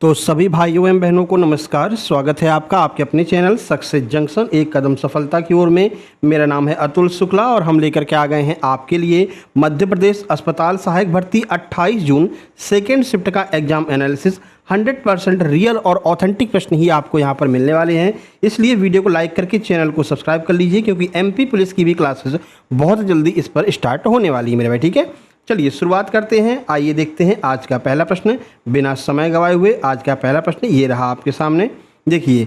तो सभी भाइयों एवं बहनों को नमस्कार। स्वागत है आपका आपके अपने चैनल सक्सेस जंक्शन एक कदम सफलता की ओर में। मेरा नाम है अतुल शुक्ला और हम लेकर के आ गए हैं आपके लिए मध्य प्रदेश अस्पताल सहायक भर्ती 28 जून सेकेंड शिफ्ट का एग्जाम एनालिसिस। 100% रियल और ऑथेंटिक प्रश्न ही आपको यहाँ पर मिलने वाले हैं, इसलिए वीडियो को लाइक करके चैनल को सब्सक्राइब कर लीजिए, क्योंकि एमपी पुलिस की भी क्लासेस बहुत जल्दी इस पर स्टार्ट होने वाली है मेरे भाई। ठीक है, चलिए शुरुआत करते हैं। आइए देखते हैं आज का पहला प्रश्न। बिना समय गवाए हुए आज का पहला प्रश्न ये रहा आपके सामने। देखिए,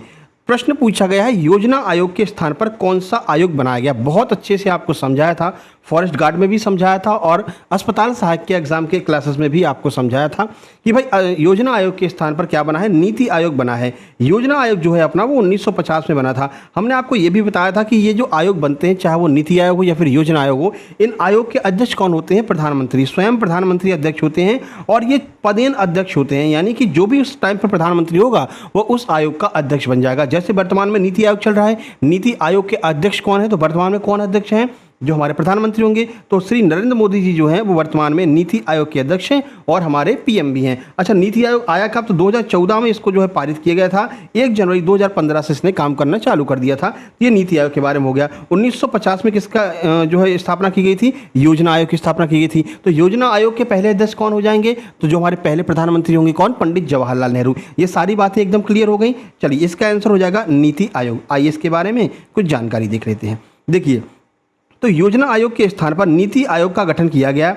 प्रश्न पूछा गया है योजना आयोग के स्थान पर कौन सा आयोग बनाया गया। बहुत अच्छे से आपको समझाया था, फॉरेस्ट गार्ड में भी समझाया था और अस्पताल सहायक के एग्जाम के क्लासेस में भी आपको समझाया था कि भाई योजना आयोग के स्थान पर क्या बना है, नीति आयोग बना है। योजना आयोग जो है अपना वो 1950 में बना था। हमने आपको ये भी बताया था कि ये जो आयोग बनते हैं, चाहे वो नीति आयोग हो या फिर योजना आयोग हो, इन आयोग के अध्यक्ष कौन होते हैं? प्रधानमंत्री। स्वयं प्रधानमंत्री अध्यक्ष होते हैं और ये पदेन अध्यक्ष होते हैं, यानी कि जो भी उस टाइम पर प्रधानमंत्री होगा वो उस आयोग का अध्यक्ष बन जाएगा। जैसे वर्तमान में नीति आयोग चल रहा है, नीति आयोग के अध्यक्ष कौन है? तो वर्तमान में कौन अध्यक्ष हैं? जो हमारे प्रधानमंत्री होंगे। तो श्री नरेंद्र मोदी जी जो हैं वो वर्तमान में नीति आयोग के अध्यक्ष हैं और हमारे पीएम भी हैं। अच्छा, नीति आयोग आया कब? तो 2014 में इसको जो है पारित किया गया था। 1 जनवरी 2015 से इसने काम करना चालू कर दिया था। ये नीति आयोग के बारे में हो गया। 1950 में किसका जो है स्थापना की गई थी? योजना आयोग की स्थापना की गई थी। तो योजना आयोग के पहले अध्यक्ष कौन हो जाएंगे? तो जो हमारे पहले प्रधानमंत्री होंगे कौन? पंडित जवाहरलाल नेहरू। ये सारी बातें एकदम क्लियर हो गई। चलिए, इसका आंसर हो जाएगा नीति आयोग। आइए इसके बारे में कुछ जानकारी देख लेते हैं। देखिए, तो योजना आयोग के स्थान पर नीति आयोग का गठन किया गया।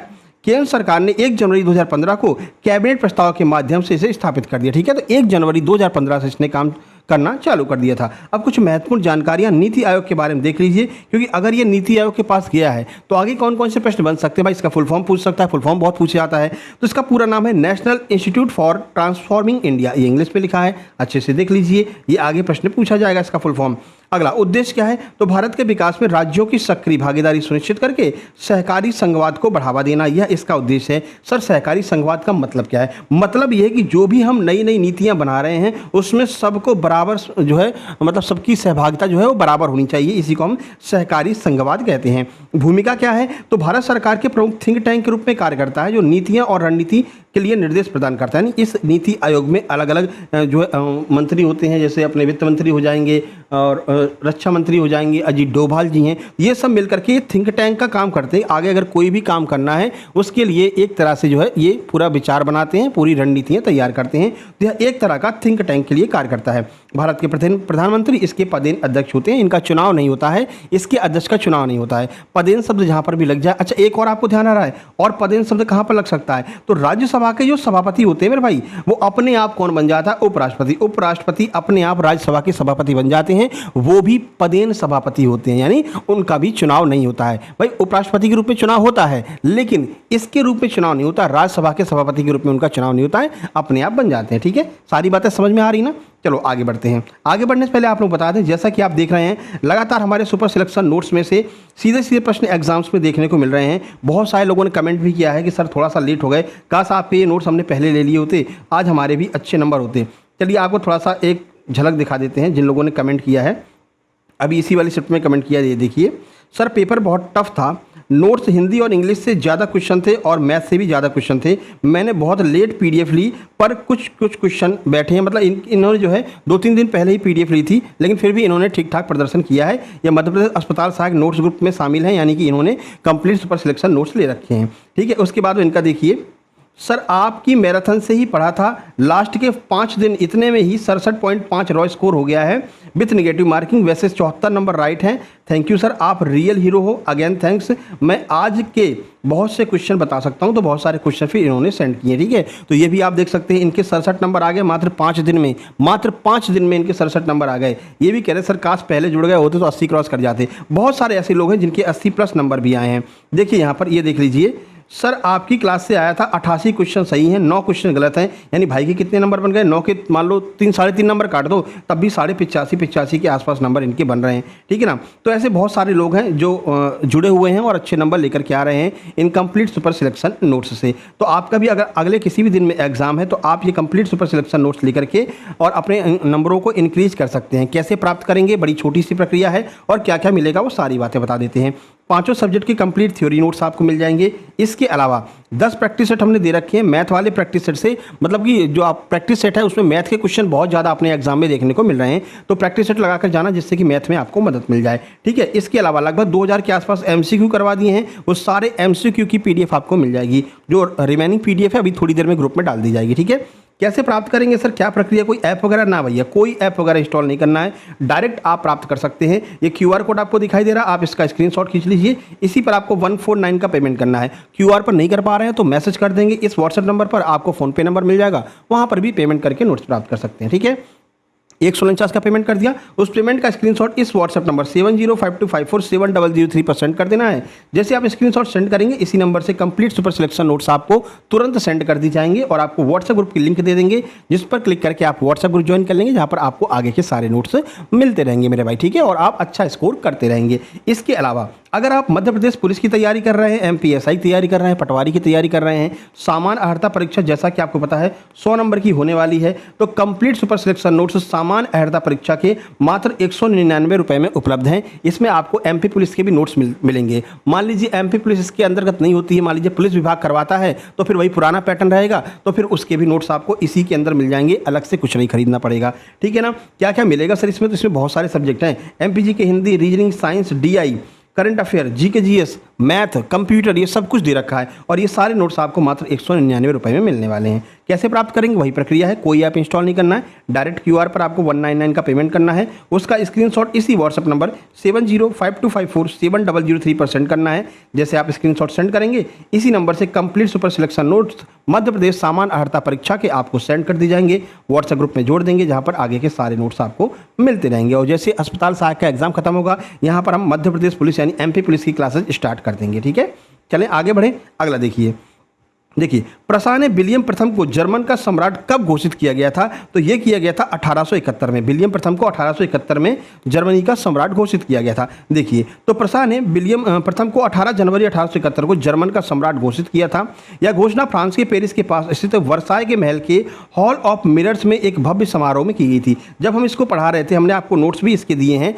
केंद्र सरकार ने 1 जनवरी 2015 को कैबिनेट प्रस्ताव के माध्यम से इसे स्थापित कर दिया। ठीक है, तो 1 जनवरी 2015 से इसने काम करना चालू कर दिया था। अब कुछ महत्वपूर्ण जानकारियां नीति आयोग के बारे में देख लीजिए, क्योंकि अगर ये नीति आयोग के पास गया है तो आगे कौन कौन से प्रश्न बन सकते हैं। भाई, इसका फुल फॉर्म पूछ सकता है, फुल फॉर्म बहुत पूछा जाता है। तो इसका पूरा नाम है national institute for transforming India. ये इंग्लिश में लिखा है, अच्छे से देख लीजिए, ये आगे प्रश्न पूछा जाएगा इसका फुल फॉर्म। अगला, उद्देश्य क्या है? तो भारत के विकास में राज्यों की सक्रिय भागीदारी सुनिश्चित करके सहकारी संघवाद को बढ़ावा देना, यह इसका उद्देश्य है। सर, सहकारी संघवाद का मतलब क्या है? मतलब यह है कि जो भी हम नई नई नीतियां बना रहे हैं उसमें सबको बराबर जो है, मतलब सबकी सहभागिता जो है वो बराबर होनी चाहिए। इसी को हम सहकारी संघवाद कहते हैं। भूमिका क्या है? तो भारत सरकार के प्रमुख थिंक टैंक के रूप में कार्य करता है, जो नीतियां और रणनीति के लिए निर्देश प्रदान करता है। इस नीति आयोग में अलग अलग जो है मंत्री होते हैं, जैसे अपने वित्त मंत्री हो जाएंगे और रक्षा मंत्री हो जाएंगे, अजीत डोभाल जी हैं। ये सब मिलकर के थिंक टैंक का काम करते हैं। आगे अगर कोई भी काम करना है उसके लिए एक तरह से जो है ये पूरा विचार बनाते हैं, पूरी रणनीतियाँ तैयार करते हैं। तो यह एक तरह का थिंक टैंक के लिए कार्य करता है। भारत के प्रधानमंत्री इसके पदेन अध्यक्ष होते हैं। इनका चुनाव नहीं होता है, इसके अध्यक्ष का चुनाव नहीं होता है। पदेन शब्द जहाँ पर भी लग जाए। अच्छा, एक और आपको ध्यान आ रहा है, और पदेन शब्द कहाँ पर लग सकता है? तो राज्यसभा के जो सभापति होते हैं मेरे भाई, वो अपने आप कौन बन जाता है? उपराष्ट्रपति। उपराष्ट्रपति अपने आप राज्यसभा के सभापति बन जाते हैं, वो भी पदेन सभापति होते हैं, यानी उनका भी चुनाव नहीं होता है। भाई, उपराष्ट्रपति के रूप में चुनाव होता है, लेकिन इसके रूप में चुनाव नहीं होता। राज्यसभा के सभापति के रूप में उनका चुनाव नहीं होता है, अपने आप बन जाते हैं। ठीक है, सारी बातें समझ में आ रही ना? चलो आगे बढ़ते हैं। आगे बढ़ने से पहले आप लोग बता दें, जैसा कि आप देख रहे हैं लगातार हमारे सुपर सिलेक्शन नोट्स में से सीधे सीधे प्रश्न एग्जाम्स में देखने को मिल रहे हैं। बहुत सारे लोगों ने कमेंट भी किया है कि सर थोड़ा सा लेट हो गए, काश आपके ये नोट्स हमने पहले ले लिए होते, आज हमारे भी अच्छे नंबर होते। चलिए आपको थोड़ा सा एक झलक दिखा देते हैं जिन लोगों ने कमेंट किया है। अभी इसी वाली शिफ्ट में कमेंट किया, ये देखिए। सर, पेपर बहुत टफ था, नोट्स हिंदी और इंग्लिश से ज़्यादा क्वेश्चन थे और मैथ से भी ज़्यादा क्वेश्चन थे। मैंने बहुत लेट पीडीएफ ली, पर कुछ क्वेश्चन बैठे हैं। मतलब इन्होंने जो है 2-3 दिन पहले ही पीडीएफ ली थी, लेकिन फिर भी इन्होंने ठीक ठाक प्रदर्शन किया है। ये मध्य प्रदेश अस्पताल सहायक नोट्स ग्रुप में शामिल हैं, यानी कि इन्होंने कंप्लीट सुपर सिलेक्शन नोट्स ले रखे हैं। ठीक है, उसके बाद इनका देखिए। सर, आपकी मैराथन से ही पढ़ा था, लास्ट के 5 दिन इतने में ही 67.5 रॉ स्कोर हो गया है विथ निगेटिव मार्किंग। वैसे 74 नंबर राइट हैं। थैंक यू सर, आप रियल हीरो हो। Again thanks. मैं आज के बहुत से क्वेश्चन बता सकता हूं, तो बहुत सारे क्वेश्चन फिर इन्होंने सेंड किए। ठीक है, तो ये भी आप देख सकते हैं, इनके 67 नंबर आ गए मात्र 5 दिन में। मात्र 5 दिन में इनके 67 नंबर आ गए। ये भी कह रहे सर काश पहले जुड़ गए होते तो 80 क्रॉस कर जाते। बहुत सारे ऐसे लोग हैं जिनके 80+ नंबर भी आए हैं। देखिए यहाँ पर, ये देख लीजिए। सर, आपकी क्लास से आया था 88 क्वेश्चन सही हैं, 9 क्वेश्चन गलत हैं। यानी भाई के कितने नंबर बन गए? 9 के मान लो 3-3.5 नंबर काट दो, तब भी 85 के आसपास नंबर इनके बन रहे हैं। ठीक है ना? तो ऐसे बहुत सारे लोग हैं जो जुड़े हुए हैं और अच्छे नंबर लेकर के आ रहे हैं इनकम्प्लीट सुपर सिलेक्शन नोट्स से। तो आपका भी अगर अगले किसी भी दिन में एग्जाम है तो आप ये कंप्लीट सुपर सिलेक्शन नोट्स लेकर के और अपने नंबरों को इंक्रीज कर सकते हैं। कैसे प्राप्त करेंगे? बड़ी छोटी सी प्रक्रिया है और क्या क्या मिलेगा वो सारी बातें बता देते हैं। पांचों सब्जेक्ट की कंप्लीट थ्योरी नोट्स आपको मिल जाएंगे। इसके अलावा 10 प्रैक्टिस सेट हमने दे रखे हैं मैथ वाले प्रैक्टिस सेट से, मतलब कि जो आप प्रैक्टिस सेट है उसमें मैथ के क्वेश्चन बहुत ज़्यादा अपने एग्जाम में देखने को मिल रहे हैं, तो प्रैक्टिस सेट लगाकर जाना जिससे कि मैथ में आपको मदद मिल जाए। ठीक है, इसके अलावा लगभग 2000 के आसपास एमसीक्यू करवा दिए हैं, वो सारे एमसीक्यू की पीडीएफ आपको मिल जाएगी। जो रिमेनिंग पीडीएफ है अभी थोड़ी देर में ग्रुप में डाल दी जाएगी। ठीक है, कैसे प्राप्त करेंगे सर, क्या प्रक्रिया, कोई ऐप वगैरह? ना भैया, कोई ऐप वगैरह इंस्टॉल नहीं करना है, डायरेक्ट आप प्राप्त कर सकते हैं। ये क्यूआर कोड आपको दिखाई दे रहा है, आप इसका स्क्रीनशॉट खींच लीजिए। इसी पर आपको 149 का पेमेंट करना है। क्यूआर पर नहीं कर पा रहे हैं तो मैसेज कर देंगे, इस व्हाट्सएप नंबर पर आपको फोनपे नंबर मिल जाएगा, वहां पर भी पेमेंट करके नोट्स प्राप्त कर सकते हैं। ठीक है, 149 का पेमेंट कर दिया, उस पेमेंट का स्क्रीनशॉट इस व्हाट्सएप नंबर 7052547003 पर सेंड कर देना है। जैसे आप स्क्रीनशॉट सेंड करेंगे, इसी नंबर से कंप्लीट सुपर सिलेक्शन नोट्स आपको तुरंत सेंड कर दी जाएंगे और आपको व्हाट्सएप ग्रुप की लिंक दे देंगे, जिस पर क्लिक करके आप व्हाट्सएप ग्रुप ज्वाइन कर लेंगे, जहां पर आपको आगे के सारे नोट्स मिलते रहेंगे मेरे भाई। ठीक है, और आप अच्छा स्कोर करते रहेंगे। इसके अलावा अगर आप मध्य प्रदेश पुलिस की तैयारी कर रहे हैं, एमपीएसआई की तैयारी कर रहे हैं, पटवारी की तैयारी कर रहे हैं, सामान्य अर्हता परीक्षा जैसा कि आपको पता है 100 नंबर की होने वाली है, तो कंप्लीट सुपर सिलेक्शन नोट्स सामान्य अर्हता परीक्षा के मात्र 199 रुपए में उपलब्ध हैं। इसमें आपको एमपी पुलिस के भी नोट्स मिलेंगे। मान लीजिए एमपी पुलिस इसके अंतर्गत नहीं होती है, मान लीजिए पुलिस विभाग करवाता है, तो फिर वही पुराना पैटर्न रहेगा, तो फिर उसके भी नोट्स आपको इसी के अंदर मिल जाएंगे, अलग से कुछ नहीं खरीदना पड़ेगा। ठीक है ना, क्या क्या मिलेगा सर इसमें? तो इसमें बहुत सारे सब्जेक्ट हैं, एमपीजी के Hindi, reasoning, science, DI, current affair, GK GS, math, computer, ये सब कुछ दे रखा है और ये सारे नोट्स आपको मात्र 199 रुपए में मिलने वाले हैं। कैसे प्राप्त करेंगे? वही प्रक्रिया है, कोई ऐप इंस्टॉल नहीं करना है, डायरेक्ट क्यूआर पर आपको 199 का पेमेंट करना है, उसका स्क्रीनशॉट इसी व्हाट्सएप नंबर 7052547003 पर सेंड करना है। जैसे आप स्क्रीनशॉट सेंड करेंगे, इसी नंबर से complete super selection notes Madhya Pradesh सामान्य अर्हता परीक्षा के आपको सेंड कर दी जाएंगे, व्हाट्सएप ग्रुप में जोड़ देंगे, जहां पर आगे के सारे नोट्स आपको मिलते रहेंगे। और जैसे अस्पताल सहायक का एग्जाम खत्म होगा, यहाँ पर हम मध्य प्रदेश पुलिस यानी एमपी पुलिस की क्लासेज स्टार्ट कर देंगे। ठीक है, चलें आगे बढ़ें। अगला देखिए प्रसा ने विलियम प्रथम को जर्मन का सम्राट कब घोषित किया गया था? तो यह किया गया था 1871 में। विलियम प्रथम को 1871 में जर्मनी का सम्राट घोषित किया गया था। देखिए, तो प्रसा ने विलियम प्रथम को 18 जनवरी 1871 को जर्मन का सम्राट घोषित किया था। यह घोषणा फ्रांस के पेरिस के पास स्थित वर्साय के महल के हॉल ऑफ मिरर्स में एक भव्य समारोह में की गई थी। जब हम इसको पढ़ा रहे थे, हमने आपको नोट्स भी इसके दिए हैं,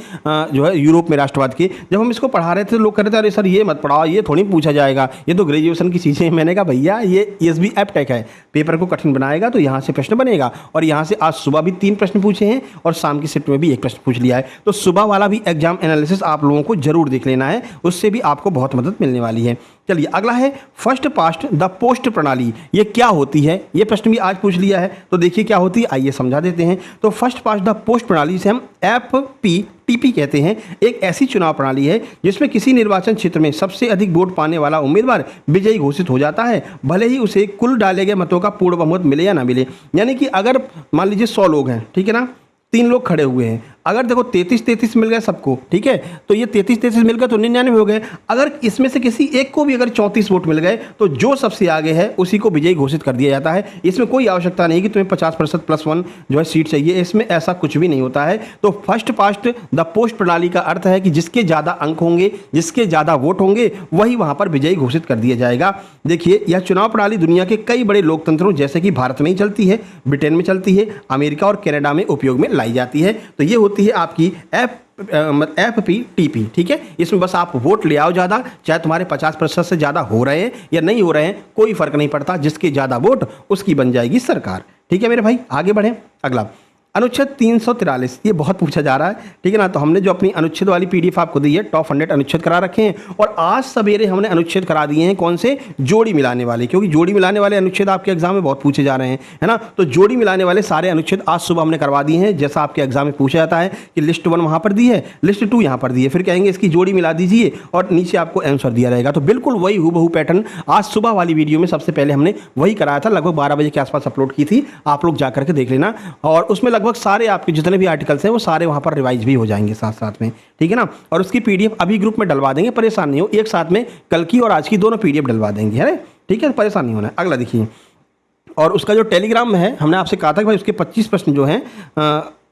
जो है यूरोप में राष्ट्रवाद के, जब हम इसको पढ़ा रहे थे तो लोग कह रहे थे अरे सर ये मत पढ़ाओ, ये थोड़ी पूछा जाएगा, ये तो ग्रेजुएशन की चीज़ें। मैंने कहा भैया ये एसबी एप्टेक है, पेपर को कठिन बनाएगा तो यहाँ से प्रश्न बनेगा। और यहाँ से आज सुबह भी 3 प्रश्न पूछे हैं और शाम की शिफ्ट में भी 1 प्रश्न पूछ लिया है, तो सुबह वाला भी एग्जाम एनालिसिस आप लोगों को जरूर देख लेना है, उससे भी आपको बहुत मदद मिलने वाली है। चलिए अगला है फर्स्ट पास्ट द पोस्ट प्रणाली, ये क्या होती है? ये प्रश्न भी आज पूछ लिया है, तो देखिए क्या होती है, आइए समझा देते हैं। तो फर्स्ट पास्ट द पोस्ट प्रणाली से हम FPTP कहते हैं, एक ऐसी चुनाव प्रणाली है जिसमें किसी निर्वाचन क्षेत्र में सबसे अधिक वोट पाने वाला उम्मीदवार विजयी घोषित हो जाता है, भले ही उसे कुल डाले गए मतों का पूर्ण बहुमत मिले या ना मिले। यानी कि अगर मान लीजिए 100 लोग हैं, ठीक है ना, 3 लोग खड़े हुए हैं, अगर देखो 33 मिल गए सबको, ठीक है, तो ये 33 मिल गए तो 99 हो गए। अगर इसमें से किसी एक को भी अगर 34 वोट मिल गए तो जो सबसे आगे है उसी को विजयी घोषित कर दिया जाता है। इसमें कोई आवश्यकता नहीं कि तुम्हें 50% +1 जो है सीट चाहिए, इसमें ऐसा कुछ भी नहीं होता है। तो फर्स्ट पास्ट द पोस्ट प्रणाली का अर्थ है कि जिसके ज़्यादा अंक होंगे, जिसके ज़्यादा वोट होंगे, वही वहाँ पर विजयी घोषित कर दिया जाएगा। देखिए, यह चुनाव प्रणाली दुनिया के कई बड़े लोकतंत्रों जैसे कि भारत में ही चलती है, ब्रिटेन में चलती है, अमेरिका और कनाडा में उपयोग में लाई जाती है। तो ये होती है आपकी FPTP, ठीक है। इसमें बस आप वोट ले आओ ज़्यादा, चाहे तुम्हारे 50% से ज़्यादा हो रहे हैं या नहीं हो रहे हैं, कोई फर्क नहीं पड़ता, जिसके ज़्यादा वोट उसकी बन जाएगी सरकार। ठीक है मेरे भाई, आगे बढ़ें। अगला अनुच्छेद 343, ये बहुत पूछा जा रहा है, ठीक है ना। तो हमने जो अपनी अनुच्छेद वाली PDF आपको दी है, टॉप 100 अनुच्छेद करा रखे हैं और आज सवेरे हमने अनुच्छेद करा दिए हैं, कौन से? जोड़ी मिलाने वाले, क्योंकि जोड़ी मिलाने वाले अनुच्छेद आपके एग्जाम में बहुत पूछे जा रहे हैं, है ना। तो जोड़ी मिलाने वाले सारे अनुच्छेद आज सुबह हमने करवा दिए हैं। जैसा आपके एग्जाम में पूछा जाता है कि लिस्ट 1 वहाँ पर दी है, लिस्ट 2 यहाँ पर दी है, फिर कहेंगे इसकी जोड़ी मिला दीजिए और नीचे आपको आंसर दिया रहेगा। तो बिल्कुल वही हूबहू पैटर्न आज सुबह वाली वीडियो में सबसे पहले हमने वही कराया था, लगभग 12 बजे के आसपास अपलोड की थी, आप लोग जाकर के देख लेना। और उसमें लगभग सारे आपके जितने भी आर्टिकल्स हैं वो सारे वहाँ पर रिवाइज भी हो जाएंगे साथ साथ में, ठीक है ना। और उसकी PDF अभी ग्रुप में डलवा देंगे, परेशान नहीं हो, एक साथ में कल की और आज की दोनों PDF डलवा देंगे, है, ठीक है, परेशान नहीं होना है। अगला देखिए, और उसका जो टेलीग्राम में है, हमने आपसे कहा था कि भाई उसके 25 प्रश्न जो हैं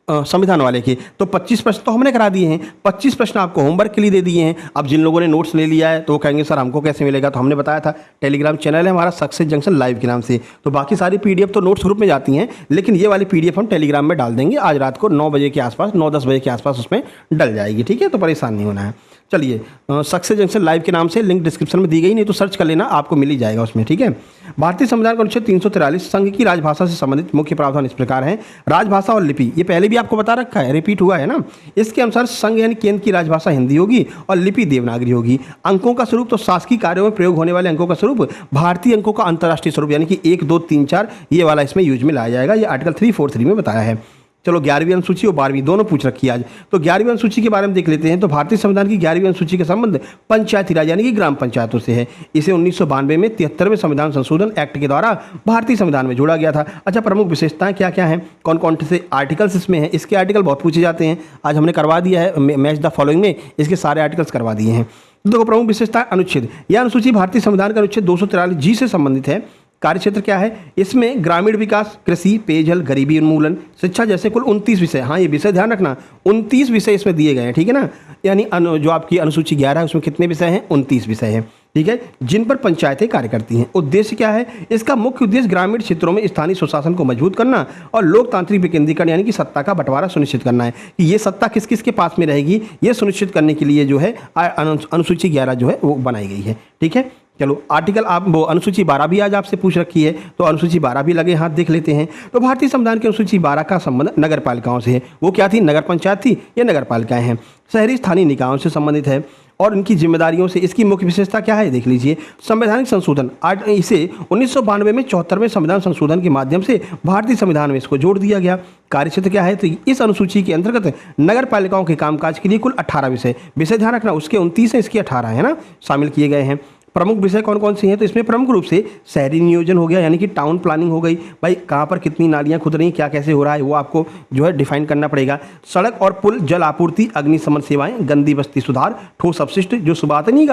संविधान वाले के, तो 25 प्रश्न तो हमने करा दिए हैं, 25 प्रश्न आपको होमवर्क के लिए दे दिए हैं। अब जिन लोगों ने नोट्स ले लिया है तो वो कहेंगे सर हमको कैसे मिलेगा? तो हमने बताया था टेलीग्राम चैनल है हमारा सक्सेस जंक्शन लाइव के नाम से, तो बाकी सारी PDF तो नोट्स ग्रुप में जाती हैं, लेकिन ये वाली PDF हम टेलीग्राम में डाल देंगे आज रात को 9 बजे के आसपास, 9-10 बजे के आसपास उसमें डल जाएगी, ठीक है, तो परेशान नहीं होना है। चलिए सक्सेस जंक्शन लाइव के नाम से लिंक डिस्क्रिप्शन में दी गई, नहीं तो सर्च कर लेना, आपको मिल ही जाएगा उसमें, ठीक है। भारतीय संविधान का अनुच्छेद 343 संघ की राजभाषा से संबंधित मुख्य प्रावधान इस प्रकार हैं। राजभाषा और लिपि, ये पहले भी आपको बता रखा है, रिपीट हुआ है ना। इसके अनुसार संघ यानी केंद्र की राजभाषा हिंदी होगी और लिपि देवनागरी होगी। अंकों का स्वरूप, तो शासकीय कार्यों में प्रयोग होने वाले अंकों का स्वरूप भारतीय अंकों का अंतर्राष्ट्रीय स्वरूप यानी कि 1, 2, 3, 4 ये वाला इसमें यूज में लाया जाएगा। ये आर्टिकल 343 में बताया है। चलो 11वीं अनुसूची और 12वीं दोनों पूछ रखी है आज। तो 11वीं अनुसूची के बारे में देख लेते हैं। तो भारतीय संविधान की 11वीं अनुसूची का संबंध पंचायती राज यानी कि ग्राम पंचायतों से है। इसे 1992 में 73वें संविधान संशोधन एक्ट के द्वारा भारतीय संविधान में जोड़ा गया था। अच्छा, प्रमुख विशेषताएं क्या क्या हैं, कौन कौन से आर्टिकल्स इसमें हैं? इसके आर्टिकल बहुत पूछे जाते हैं, आज हमने करवा दिया है मैच द फॉलोइंग में, इसके सारे आर्टिकल्स करवा दिए हैं। देखो प्रमुख विशेषता अनुच्छेद, यह अनुसूची भारतीय संविधान का अनुच्छेद 243G से संबंधित है। कार्य क्षेत्र क्या है इसमें? ग्रामीण विकास, कृषि, पेयजल, गरीबी उन्मूलन, शिक्षा जैसे कुल 29 विषय। हाँ, ये विषय ध्यान रखना, 29 विषय इसमें दिए गए हैं, ठीक है ना। यानी जो आपकी अनुसूची 11 है उसमें कितने विषय हैं? 29 विषय हैं, ठीक है, जिन पर पंचायतें कार्य करती हैं। उद्देश्य क्या है इसका? मुख्य उद्देश्य ग्रामीण क्षेत्रों में स्थानीय स्वशासन को मजबूत करना और लोकतांत्रिक विकेंद्रीकरण यानी कि सत्ता का बंटवारा सुनिश्चित करना है कि ये सत्ता किस किस के पास में रहेगी, ये सुनिश्चित करने के लिए जो है अनुसूची 11 जो है वो बनाई गई है, ठीक है। चलो आर्टिकल आप वो अनुसूची 12 भी आज आपसे पूछ रखी है, तो अनुसूची 12 भी लगे हाथ देख लेते हैं। तो भारतीय संविधान की अनुसूची 12 का संबंध नगर पालिकाओं से है। वो क्या थी? नगर पंचायत थी, ये नगर पालिकाएं हैं। शहरी स्थानीय निकायों से संबंधित है और इनकी जिम्मेदारियों से। इसकी मुख्य विशेषता क्या है देख लीजिए। संवैधानिक संशोधन, इसे 1992 में 74वें संविधान संशोधन के माध्यम से भारतीय संविधान में इसको जोड़ दिया गया। कार्य क्षेत्र क्या है? तो इस अनुसूची के अंतर्गत नगर पालिकाओं के कामकाज के लिए कुल 18 विषय ध्यान रखना, उसके 29 है, इसके 18 है ना, शामिल किए गए हैं। प्रमुख विषय कौन कौन से हैं? तो इसमें प्रमुख रूप से शहरी नियोजन हो गया यानी कि टाउन प्लानिंग हो गई, भाई कहाँ पर कितनी नालियाँ खुद रही, क्या कैसे हो रहा है वो आपको जो है डिफाइन करना पड़ेगा। सड़क और पुल, जल आपूर्ति, अग्निशमन सेवाएं, गंदी बस्ती सुधार, ठोस अपशिष्ट, जो सुबह आते नहीं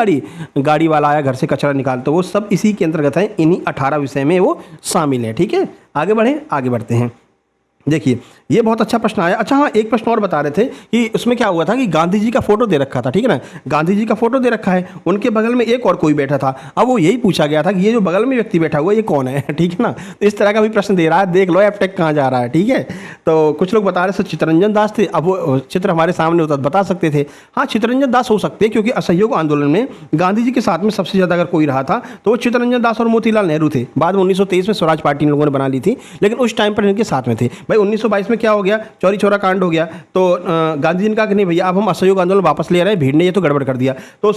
गाड़ी वाला आया घर से कचरा निकाल, तो वो सब इसी के अंतर्गत है, इन्हीं 18 विषय में वो शामिल है, ठीक है। आगे बढ़ते हैं। देखिए ये बहुत अच्छा प्रश्न आया। अच्छा हाँ, एक प्रश्न और बता रहे थे कि उसमें क्या हुआ था कि गांधी जी का फोटो दे रखा था, ठीक है ना, गांधी जी का फोटो दे रखा है, उनके बगल में एक और कोई बैठा था। अब वो यही पूछा गया था कि ये जो बगल में व्यक्ति बैठा हुआ ये कौन है, ठीक है ना। तो इस तरह का भी प्रश्न दे रहा है, देख लो एपटेक कहाँ जा रहा है, ठीक है। तो कुछ लोग बता रहे थे चित्तरंजन दास थे, अब वो चित्र हमारे सामने होता बता सकते थे। हाँ, चित्तरंजन दास हो सकते हैं क्योंकि असहयोग आंदोलन में गांधी जी के साथ में सबसे ज़्यादा अगर कोई रहा था तो वो चित्तरंजन दास और मोतीलाल नेहरू थे। बाद में 1923 में स्वराज पार्टी लोगों ने बना ली थी, लेकिन उस टाइम पर इनके साथ में थे। भाई 1922 में क्या हो गया? चौरी चौरा कांड हो गया, तो गांधी जी ने कहा कि नहीं भैया अब हम असहयोग आंदोलन वापस ले रहे हैं, भीड़ ने ये तो गड़बड़ कर दिया। तो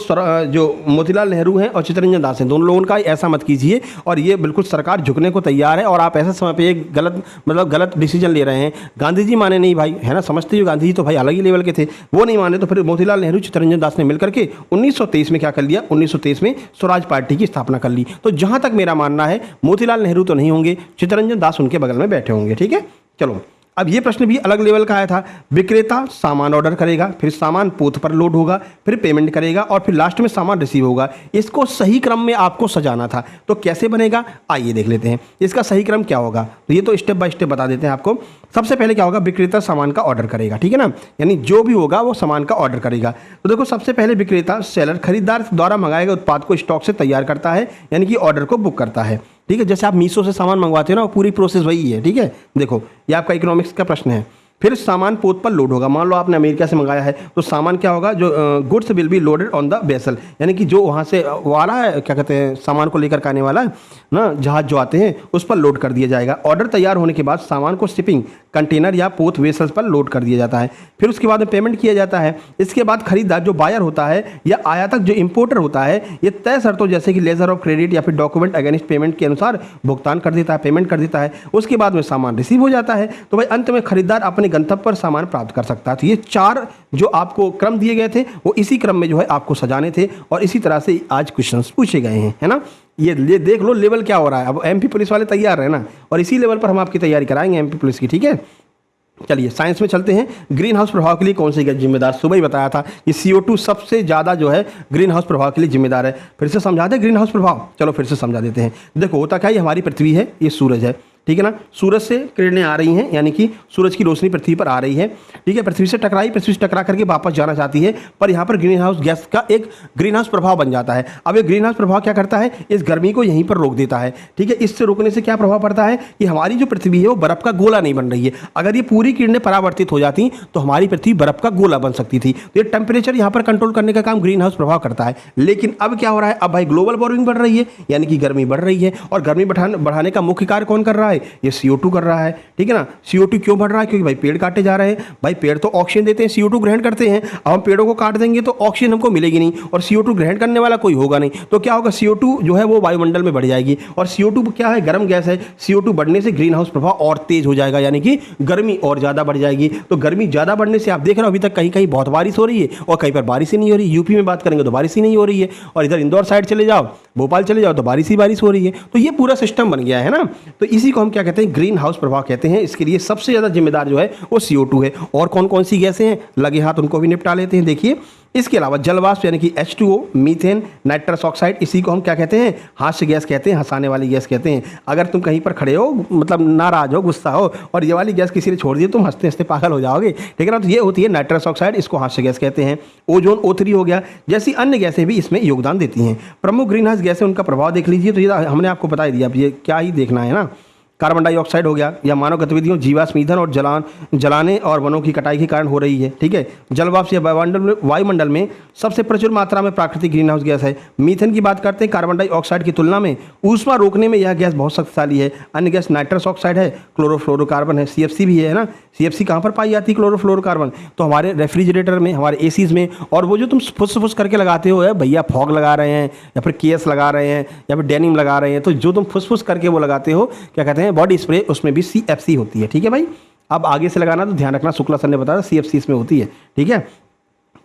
जो मोतीलाल नेहरू हैं और चित्तरंजन दास हैं, दोनों लोगों का ऐसा मत कीजिए, और ये बिल्कुल सरकार झुकने को तैयार है और आप ऐसे समय पे एक गलत डिसीजन ले रहे हैं। गांधी जी माने नहीं भाई, है ना, समझते हो गांधी जी तो भाई अलग ही लेवल के थे, वो नहीं माने, तो फिर मोतीलाल नेहरू चित्तरंजन दास ने मिलकर के 1923 में क्या कर लिया? 1923 में स्वराज पार्टी की स्थापना कर ली। तो जहां तक मेरा मानना है मोतीलाल नेहरू तो नहीं होंगे, चित्तरंजन दास उनके बगल में बैठे होंगे, ठीक है। चलो अब ये प्रश्न भी अलग लेवल का आया था। विक्रेता सामान ऑर्डर करेगा, फिर सामान पोत पर लोड होगा, फिर पेमेंट करेगा और फिर लास्ट में सामान रिसीव होगा। इसको सही क्रम में आपको सजाना था, तो कैसे बनेगा आइए देख लेते हैं। इसका सही क्रम क्या होगा, तो ये तो स्टेप बाय स्टेप बता देते हैं आपको। सबसे पहले क्या होगा? विक्रेता सामान का ऑर्डर करेगा, ठीक है ना, यानी जो भी होगा वो सामान का ऑर्डर करेगा। तो देखो सबसे पहले विक्रेता सेलर खरीदार द्वारा मंगाए गए उत्पाद को स्टॉक से तैयार करता है, यानी कि ऑर्डर को बुक करता है, ठीक है। जैसे आप मीशो से सामान मंगवाते हो ना, पूरी प्रोसेस वही है, ठीक है। देखो ये आपका इकोनॉमिक्स का प्रश्न है। फिर सामान पोत पर लोड होगा। मान लो आपने अमेरिका से मंगाया है तो सामान क्या होगा? जो goods will be loaded on the vessel, यानी कि जो वहाँ से वो आ रहा है, क्या कहते हैं, सामान को लेकर के आने वाला है ना, जहाज जो आते हैं उस पर लोड कर दिया जाएगा। ऑर्डर तैयार होने के बाद सामान को शिपिंग कंटेनर या पोत वेसल्स पर लोड कर दिया जाता है। फिर उसके बाद में पेमेंट किया जाता है। इसके बाद खरीदार जो बायर होता है या आयातक जो इंपोर्टर होता है, ये तय शर्तों जैसे कि लेजर ऑफ क्रेडिट या फिर डॉक्यूमेंट अगेंस्ट पेमेंट के अनुसार भुगतान कर देता है, पेमेंट कर देता है। उसके बाद में सामान रिसीव हो जाता है। तो भाई अंत में खरीदार अपने गंतव्य पर सामान प्राप्त कर सकता है। तो ये 4 जो आपको क्रम दिए गए थे वो इसी क्रम में जो है आपको सजाने थे और इसी तरह से आज क्वेश्चंस पूछे गए हैं, है ना। ये देख लो लेवल क्या हो रहा है। अब एमपी पुलिस वाले तैयार है ना, और इसी लेवल पर हम आपकी तैयारी कराएंगे एमपी पुलिस की, ठीक है। चलिए साइंस में चलते हैं। ग्रीन हाउस प्रभाव के लिए कौन सी गैस जिम्मेदार? सुबह ही बताया था कि CO2 सबसे ज़्यादा जो है ग्रीन हाउस प्रभाव के लिए जिम्मेदार है। फिर से समझा दें ग्रीन हाउस प्रभाव, चलो फिर से समझा देते हैं। देखो होता क्या है, ये हमारी पृथ्वी है, ये सूरज है, ठीक है ना। सूरज से किरणें आ रही हैं, यानी कि सूरज की रोशनी पृथ्वी पर आ रही है, ठीक है, पृथ्वी से टकराई, पृथ्वी से टकरा करके वापस जाना चाहती है, पर यहाँ पर ग्रीन हाउस गैस का एक ग्रीन हाउस प्रभाव बन जाता है। अब ये ग्रीन हाउस प्रभाव क्या करता है, इस गर्मी को यहीं पर रोक देता है, ठीक है। इससे रोकने से क्या प्रभाव पड़ता है कि हमारी जो पृथ्वी है वो बर्फ का गोला नहीं बन रही है। अगर ये पूरी किरणें परावर्तित हो जाती तो हमारी पृथ्वी बर्फ का गोला बन सकती थी। तो ये टेम्परेचर यहाँ पर कंट्रोल करने का काम ग्रीन हाउस प्रभाव करता है। लेकिन अब क्या हो रहा है, अब भाई ग्लोबल वार्मिंग बढ़ रही है, यानी कि गर्मी बढ़ रही है, और गर्मी बढ़ाने का मुख्य कार्य कौन कर रहा है, ये CO2 कर रहा है, ठीक है ना। CO2 क्यों बढ़ रहा है, क्योंकि भाई पेड़ काटे जा रहे हैं। भाई पेड़ तो ऑक्सीजन देते हैं, CO2 ग्रहण करते हैं। अब हम पेड़ों को काट देंगे तो ऑक्सीजन हमको मिलेगी नहीं, और CO2 ग्रहण करने वाला कोई होगा नहीं, तो क्या होगा, CO2 जो है वो वायुमंडल में बढ़ जाएगी, और CO2 क्या है, गर्म गैस है। CO2 बढ़ने से ग्रीन हाउस प्रभाव और तेज हो जाएगा, यानी कि गर्मी और ज़्यादा बढ़ जाएगी। तो गर्मी ज़्यादा बढ़ने से आप देख रहे हो अभी तक कहीं कहीं बहुत बारिश हो रही है, और कहीं पर बारिश ही नहीं हो रही। यूपी में बात करेंगे तो बारिश ही नहीं हो रही है, और इधर इंदौर साइड चले जाओ, भोपाल चले जाओ तो बारिश ही बारिश हो रही है। तो ये पूरा सिस्टम बन गया है ना। तो इसी को हम क्या कहते हैं, ग्रीन हाउस प्रभाव कहते हैं। इसके लिए सबसे ज़्यादा जिम्मेदार जो है वो CO2 है। और कौन कौन सी गैसें हैं, लगे हाथ उनको भी निपटा लेते हैं। देखिए, इसके अलावा जलवाष्प यानी कि H2O, मीथेन, नाइट्रस ऑक्साइड, इसी को हम क्या कहते हैं, हास्य गैस कहते हैं, हंसाने वाली गैस कहते हैं। अगर तुम कहीं पर खड़े हो, मतलब नाराज हो, गुस्सा हो, और ये वाली गैस किसी ने छोड़ दी, तुम हंसते हंसते पागल हो जाओगे, ठीक है ना। तो ये होती है नाइट्रस ऑक्साइड, इसको हास्य गैस कहते हैं। ओजोन O3 हो गया, जैसी अन्य गैसें भी इसमें योगदान देती हैं। प्रमुख ग्रीन हाउस गैसें, उनका प्रभाव देख लीजिए। तो ये हमने आपको बता दिया, अब ये क्या ही देखना है ना। कार्बन डाइऑक्साइड हो गया, या मानव गतिविधियों, जीवाश्म ईंधन और जलाने और वनों की कटाई के कारण हो रही है, ठीक है। जलवाष्प या वायुमंडल में सबसे प्रचुर मात्रा में प्राकृतिक ग्रीन हाउस गैस है। मीथेन की बात करते हैं, कार्बन डाइऑक्साइड की तुलना में ऊष्मा रोकने में यह गैस बहुत शक्तिशाली है। अन्य गैस नाइट्रस ऑक्साइड है, क्लोरोफ्लोरोकार्बन है, CFC भी है ना। CFC कहाँ पर पाई जाती है, क्लोरोफ्लोरोकार्बन, तो हमारे रेफ्रिजरेटर में, हमारे एसीज में, और वो जो तुम फुस फुस करके लगाते हो भैया, फॉग लगा रहे हैं, या फिर केस लगा रहे हैं, या फिर डेनिम लगा रहे हैं, तो जो तुम फुस फुस करके वो लगाते हो, क्या कहते हैं, बॉडी स्प्रे, उसमें भी CFC होती है, ठीक है भाई। अब आगे से लगाना तो ध्यान रखना, शुक्ला सर ने बताया CFC इसमें होती है, ठीक है।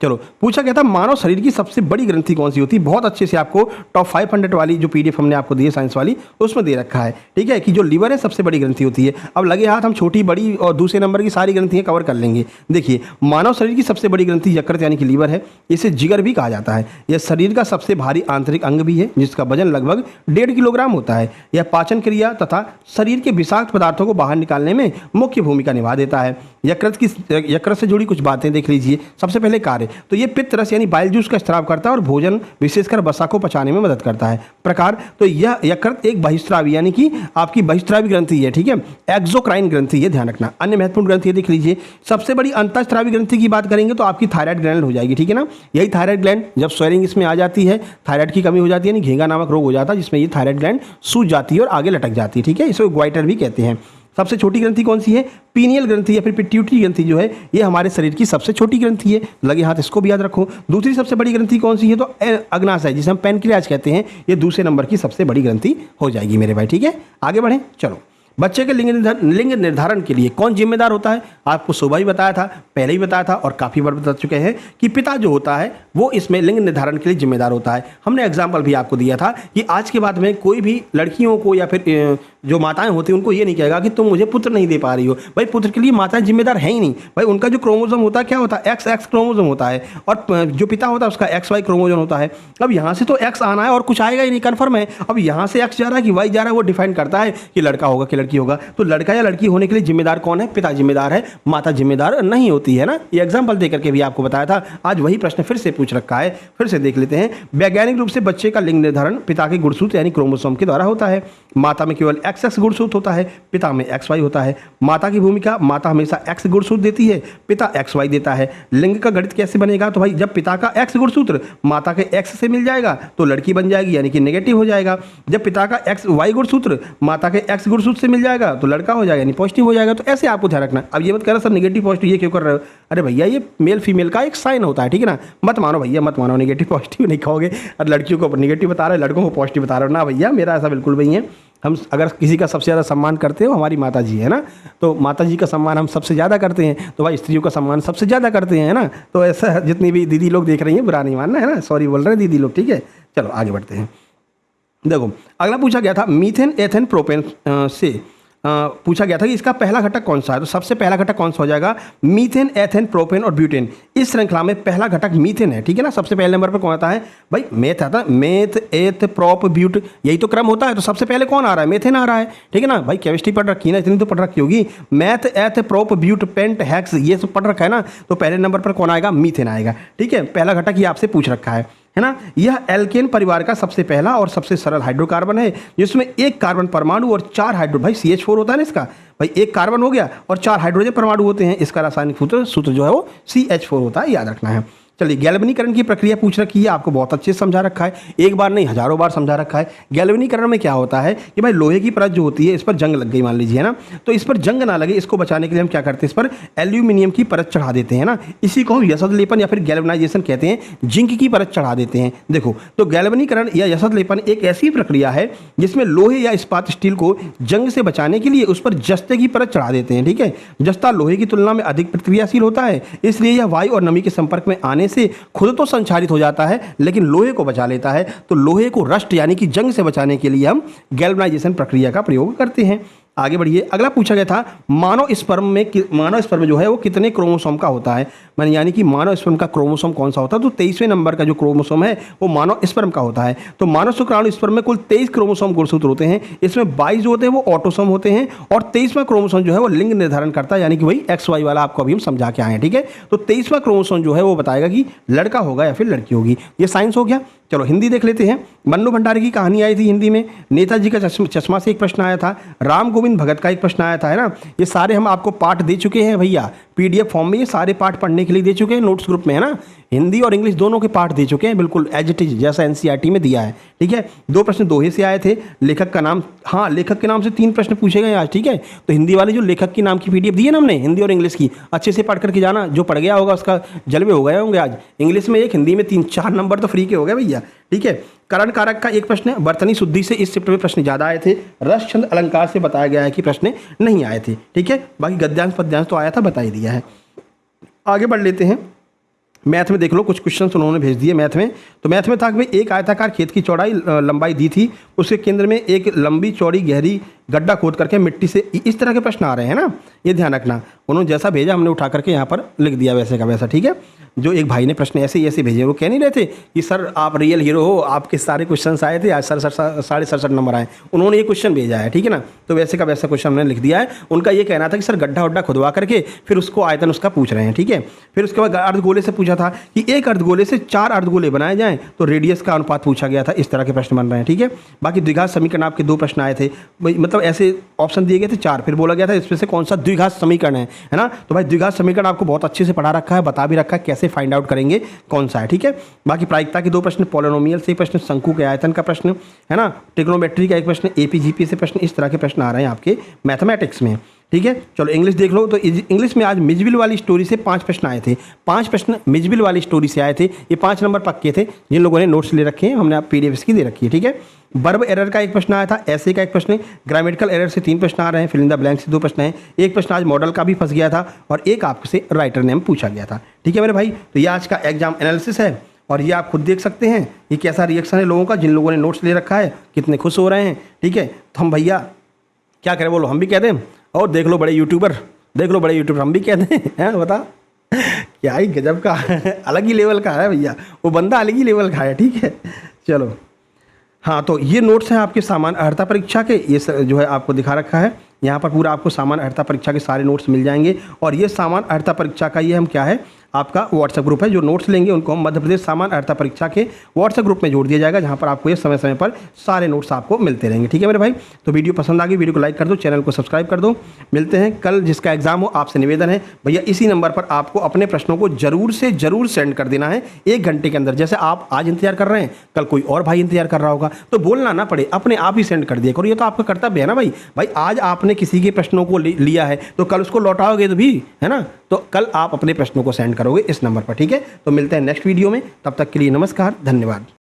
चलो, पूछा गया था मानव शरीर की सबसे बड़ी ग्रंथि कौन सी होती है। बहुत अच्छे से आपको टॉप 500 वाली जो PDF हमने आपको दी है साइंस वाली, उसमें दे रखा है, ठीक है, कि जो लीवर है सबसे बड़ी ग्रंथि होती है। अब लगे हाथ हम छोटी बड़ी और दूसरे नंबर की सारी ग्रंथियां कवर कर लेंगे। देखिए, मानव शरीर की सबसे बड़ी ग्रंथि यकृत यानी कि लीवर है। इसे जिगर भी कहा जाता है। यह शरीर का सबसे भारी आंतरिक अंग भी है, जिसका वजन लगभग 1.5 किलोग्राम होता है। यह पाचन क्रिया तथा शरीर के विषाक्त पदार्थों को बाहर निकालने में मुख्य भूमिका निभा देता है। यकृत से जुड़ी कुछ बातें देख लीजिए। सबसे पहले कार्य, तो ये पित्त रस यानी बाइल जूस का स्त्राव करता है और भोजन विशेषकर वसा को पचाने में मदद करता है। प्रकार, तो यह यकृत एक बहिस्त्रावी यानी कि आपकी बहिस्त्रावी ग्रंथि है, ठीक है, एक्सोक्राइन ग्रंथि है, ध्यान रखना। अन्य महत्वपूर्ण ग्रंथि देख लीजिए। सबसे बड़ी अंतःस्त्रावी ग्रंथि की बात करेंगे तो आपकी थायराइड ग्लैंड हो जाएगी, ठीक है ना। यही थायराइड ग्लैंड जब स्वेलिंग इसमें आ जाती है, थायराइड की कमी हो जाती है, यानी घेंगा नामक रोग हो जाता है, जिसमें ये थायराइड ग्लैंड सूज जाती है और आगे लटक जाती है, ठीक है। इसको ग्वाइटर भी कहते हैं। सबसे छोटी ग्रंथि कौन सी है, पीनियल ग्रंथि या फिर पिट्यूटरी ग्रंथि जो है, ये हमारे शरीर की सबसे छोटी ग्रंथि है। लगे हाथ इसको भी याद रखो। दूसरी सबसे बड़ी ग्रंथि कौन सी है, तो अग्नाशय, जिसे हम पैनक्रियाज कहते हैं, ये दूसरे नंबर की सबसे बड़ी ग्रंथि हो जाएगी मेरे भाई, ठीक है। आगे बढ़ें, चलो। बच्चे के लिंग निर्धारण के लिए कौन जिम्मेदार होता है, आपको सुबह ही बताया था, पहले ही बताया था, और काफ़ी बार बता चुके हैं कि पिता जो होता है वो इसमें लिंग निर्धारण के लिए जिम्मेदार होता है। हमने एग्जाम्पल भी आपको दिया था कि आज के बाद में कोई भी लड़कियों को या फिर जो माताएं होती हैं उनको ये नहीं कहेगा कि तुम मुझे पुत्र नहीं दे पा रही हो। भाई पुत्र के लिए माताएं जिम्मेदार है ही नहीं। भाई उनका जो क्रोमोसोम होता है क्या होता है, XX क्रोमोसोम होता है, और जो पिता होता है उसका XY क्रोमोसोम होता है। अब यहाँ से तो X आना है और कुछ आएगा ही नहीं, कन्फर्म है। अब यहाँ से X जा रहा है कि Y जा रहा है, वो डिफाइन करता है कि लड़का होगा कि लड़की होगा। तो लड़का या लड़की होने के लिए जिम्मेदार कौन है, पिता जिम्मेदार है, माता जिम्मेदार नहीं होती है ना। ये एग्जाम्पल देकर के भी आपको बताया था। आज वही प्रश्न फिर से पूछ रखा है, फिर से देख लेते हैं। वैज्ञानिक रूप से बच्चे का लिंग निर्धारण पिता के गुणसूत्र यानी क्रोमोसोम के द्वारा होता है। माता में केवल XX गुणसूत्र होता है, पिता में XY होता है। माता की भूमिका, माता हमेशा X गुणसूत्र देती है, पिता XY देता है। लिंग का गणित कैसे बनेगा, तो भाई जब पिता का X गुणसूत्र माता के X से मिल जाएगा तो लड़की बन जाएगी, यानी कि नेगेटिव हो जाएगा। जब पिता का XY गुणसूत्र माता के X गुणसूत्र से मिल जाएगा तो लड़का हो जाएगा, यानी पॉजिटिव हो जाएगा। तो ऐसे आपको ध्यान रखना। अब ये मत करो सर नेगेटिव पॉजिटिव ये क्यों कर रहे हो, अरे भैया ये मेल फीमेल का एक साइन होता है, ठीक है ना। मत मानो भैया, मत मानो, नेगेटिव पॉजिटिव नहीं कहोगे। और लड़कियों को नेगेटिव बता रहे हो, लड़कों को पॉजिटिव बता रहे हो ना भैया, मेरा ऐसा बिल्कुल नहीं है। हम अगर किसी का सबसे ज़्यादा सम्मान करते हो हमारी माता जी है ना, तो माता जी का सम्मान हम सबसे ज़्यादा करते हैं, तो भाई स्त्रियों का सम्मान सबसे ज़्यादा करते हैं ना। तो ऐसा जितनी भी दीदी लोग देख रही हैं बुरा नहीं मानना है ना, सॉरी बोल रहे हैं दीदी लोग, ठीक है। चलो आगे बढ़ते हैं। देखो अगला पूछा गया था मीथेन एथेन प्रोपेन से पूछा गया था कि इसका पहला घटक कौन सा है। तो सबसे पहला घटक कौन सा हो जाएगा, मीथेन, एथेन, प्रोपेन और ब्यूटेन। इस श्रृंखला में पहला घटक मीथेन है, ठीक है ना। सबसे पहले नंबर पर कौन आता है भाई, मेथ आता है, मेथ, एथ, प्रोप, ब्यूट, यही तो क्रम होता है। तो सबसे पहले कौन आ रहा है, मेथेन आ रहा है, ठीक है ना भाई। केमिस्ट्री पढ़ रखी है ना, इतनी तो पढ़ रखी होगी। मैथ, एथ, प्रोप, ब्यूट, पेंट, हेक्स, ये सब पढ़ रखा है ना। तो पहले नंबर पर कौन आएगा, मीथेन आएगा, ठीक है। पहला घटक ये आपसे पूछ रखा है ना। यह एल्केन परिवार का सबसे पहला और सबसे सरल हाइड्रोकार्बन है, जिसमें एक कार्बन परमाणु और 4 हाइड्रो, भाई CH4 होता है ना इसका, भाई एक कार्बन हो गया और 4 हाइड्रोजन परमाणु होते हैं। इसका रासायनिक सूत्र जो है वो CH4 होता है, याद रखना है। चलिए, गैल्वेनीकरण की प्रक्रिया पूछ रखी है, आपको बहुत अच्छे से समझा रखा है, एक बार नहीं हजारों बार समझा रखा है। गैल्वेनीकरण में क्या होता है कि भाई लोहे की परत जो होती है, इस पर जंग लग गई मान लीजिए, है ना। तो इस पर जंग ना लगे, इसको बचाने के लिए हम क्या करते हैं, इस पर एल्यूमिनियम की परत चढ़ा देते हैं ना। इसी को हम यसद लेपन या फिर गैल्वेनाइजेशन कहते हैं, जिंक की परत चढ़ा देते हैं। देखो, तो गैल्वेनीकरण या यसद लेपन एक ऐसी प्रक्रिया है जिसमें लोहे या इस्पात स्टील को जंग से बचाने के लिए उस पर जस्ते की परत चढ़ा देते हैं, ठीक है। जस्ता लोहे की तुलना में अधिक प्रतिक्रियाशील होता है, इसलिए यह वायु और नमी के संपर्क में आने से खुद तो संचारित हो जाता है लेकिन लोहे को बचा लेता है। तो लोहे को रस्ट यानी कि जंग से बचाने के लिए हम गैल्वेनाइजेशन प्रक्रिया का प्रयोग करते हैं। आगे बढ़िए, अगला पूछा गया था मानव स्पर्म जो है वो कितने क्रोमोसोम का होता है, माने यानी कि मानव स्पर्म का क्रोमोसोम कौन सा होता है। तो 23वें नंबर का जो क्रोमोसोम है वो मानव स्पर्म का होता है। तो मानव शुक्राणु स्पर्म में कुल 23 क्रोमोसोम गुणसूत्र होते हैं, इसमें 22 जो होते हैं वो ऑटोसोम होते हैं और 23वां क्रोमोसोम जो है वो लिंग निर्धारण करता है, यानी कि वही XY वाला आपको अभी हम समझा के आए हैं, ठीक है। तो 23वां क्रोमोसोम जो है वो बताएगा कि लड़का होगा या फिर लड़की होगी। ये साइंस हो गया। चलो हिंदी देख लेते हैं। मन्नू भंडारी की कहानी आई थी हिंदी में, नेताजी का चश्मा से एक प्रश्न आया था, राम गोविंद भगत का एक प्रश्न आया था, है ना। ये सारे हम आपको पाठ दे चुके हैं भैया, PDF फॉर्म में ये सारे पाठ पढ़ने के लिए दे चुके हैं, नोट्स ग्रुप में, है ना। हिंदी और इंग्लिश दोनों के पाठ दे चुके हैं, बिल्कुल एज इट इज जैसा NCERT में दिया है, ठीक है। 2 प्रश्न दोहे से आए थे, लेखक का नाम, हाँ लेखक के नाम से 3 प्रश्न पूछे गए आज, ठीक है। तो हिंदी वाले जो लेखक के नाम की PDF दी है ना हमने, हिंदी और इंग्लिश की, अच्छे से पढ़ करके जाना, जो पढ़ गया होगा उसका जलवे हो गए होंगे आज। इंग्लिश में 1, हिंदी में 3, 4 नंबर तो फ्री के हो गए भैया, ठीक है। करण कारक का एक प्रश्न, बर्तनी शुद्धि से इस शिफ्ट में प्रश्न ज़्यादा आए थे। रस छंद अलंकार से बताया गया है कि प्रश्न नहीं आए थे, ठीक है। बाकी गद्यांश पद्यांश तो आया था, बता ही दिया है। आगे बढ़ लेते हैं। मैथ में देख लो, कुछ क्वेश्चन उन्होंने भेज दिए मैथ में। तो मैथ में था कि भाई एक आयताकार खेत की चौड़ाई लंबाई दी थी, उसके केंद्र में एक लंबी चौड़ी गहरी गड्ढा खोद करके मिट्टी से, इस तरह के प्रश्न आ रहे हैं ना, ये ध्यान रखना। उन्होंने जैसा भेजा हमने उठा करके यहाँ पर लिख दिया वैसे का वैसा, ठीक है। जो एक भाई ने प्रश्न ऐसे भेजे, वो कह नहीं रहे थे कि सर आप रियल हीरो हो, आपके सारे क्वेश्चन आए थे आज, 67 नंबर आए, उन्होंने ये क्वेश्चन भेजा है, ठीक है ना। तो वैसे का वैसा क्वेश्चन हमने लिख दिया है। उनका ये कहना था कि सर गड्ढा वड्ढा खुदवा करके फिर उसको आयतन उसका पूछ रहे हैं, ठीक है। फिर उसके बाद अर्धगोले से पूछा था कि एक अर्धगोले से 4 अर्धगोले बनाए जाएं, तो रेडियस का अनुपात पूछा गया था। इस तरह के प्रश्न बन रहे हैं, ठीक है। बाकी द्विघात समीकरण आपके 2 प्रश्न आए थे, मतलब ऐसे ऑप्शन दिए गए थे 4, फिर बोला गया था इसमें से कौन सा द्विघात समीकरण है ना। तो भाई द्विघात समीकरण आपको बहुत अच्छे से पढ़ा रखा है, बता भी रखा है कैसे फाइंड आउट करेंगे कौन सा है, ठीक है। बाकी प्रायिकता के 2 प्रश्न, पॉलिनोमियल से एक प्रश्न, शंकु के आयतन का प्रश्न, है ना, ट्रिग्नोमेट्री का एक प्रश्न, APGP से प्रश्न, इस तरह के प्रश्न आ रहे हैं आपके मैथमेटिक्स में, ठीक है। चलो इंग्लिश देख लो। तो इंग्लिश में आज मिजबिल वाली स्टोरी से 5 प्रश्न आए थे, 5 प्रश्न मिजबिल वाली स्टोरी से आए थे। ये 5 नंबर पक्के थे, जिन लोगों ने नोट्स ले रखे हैं हमने आप PDF इसकी दे रखी है, ठीक है। वर्ब एरर का एक प्रश्न आया था, ऐसे का एक प्रश्न, ग्रामेटिकल एरर से 3 प्रश्न आ रहे हैं, फिल इन द ब्लैंक से 2 प्रश्न हैं, एक प्रश्न आज मॉडल का भी फंस गया था और एक आपसे राइटर नेम पूछा गया था, ठीक है मेरे भाई। तो ये आज का एग्जाम एनालिसिस है और ये आप खुद देख सकते हैं ये कैसा रिएक्शन है लोगों का, जिन लोगों ने नोट्स ले रखा है कितने खुश हो रहे हैं, ठीक है। तो हम भैया क्या करें, बोलो हम भी कह दें, और देख लो बड़े यूट्यूबर, देख लो बड़े यूट्यूबर हम भी कह दें, हैं बता क्या ही गजब का अलग ही लेवल का है भैया, वो बंदा अलग ही लेवल का है, ठीक है। चलो हाँ, तो ये नोट्स हैं आपके सामान्य अर्हता परीक्षा के, ये जो है आपको दिखा रखा है यहाँ पर पूरा, आपको सामान्य अर्हता परीक्षा के सारे नोट्स मिल जाएंगे। और ये सामान्य अर्हता परीक्षा का ये हम क्या है आपका व्हाट्सएप ग्रुप है, जो नोट्स लेंगे उनको हम मध्य प्रदेश सामान्य अर्हता परीक्षा के व्हाट्सएप ग्रुप में जोड़ दिया जाएगा, जहाँ पर आपको ये समय समय पर सारे नोट्स आपको मिलते रहेंगे, ठीक है मेरे भाई। तो वीडियो पसंद आ गई, वीडियो को लाइक कर दो, चैनल को सब्सक्राइब कर दो। मिलते हैं कल, जिसका एग्जाम हो आपसे निवेदन है भैया इसी नंबर पर आपको अपने प्रश्नों को जरूर से जरूर सेंड कर देना है 1 घंटे के अंदर। जैसे आप आज इंतजार कर रहे हैं, कल कोई और भाई इंतजार कर रहा होगा, तो बोलना ना पड़े, अपने आप ही सेंड कर दिया करो। ये तो आपका कर्तव्य है ना भाई। आज आपने किसी के प्रश्नों को लिया है तो कल उसको लौटाओगे तो भी, है ना। तो कल आप अपने प्रश्नों को सेंड करोगे इस नंबर पर, ठीक है। तो मिलते हैं नेक्स्ट वीडियो में, तब तक के लिए नमस्कार, धन्यवाद।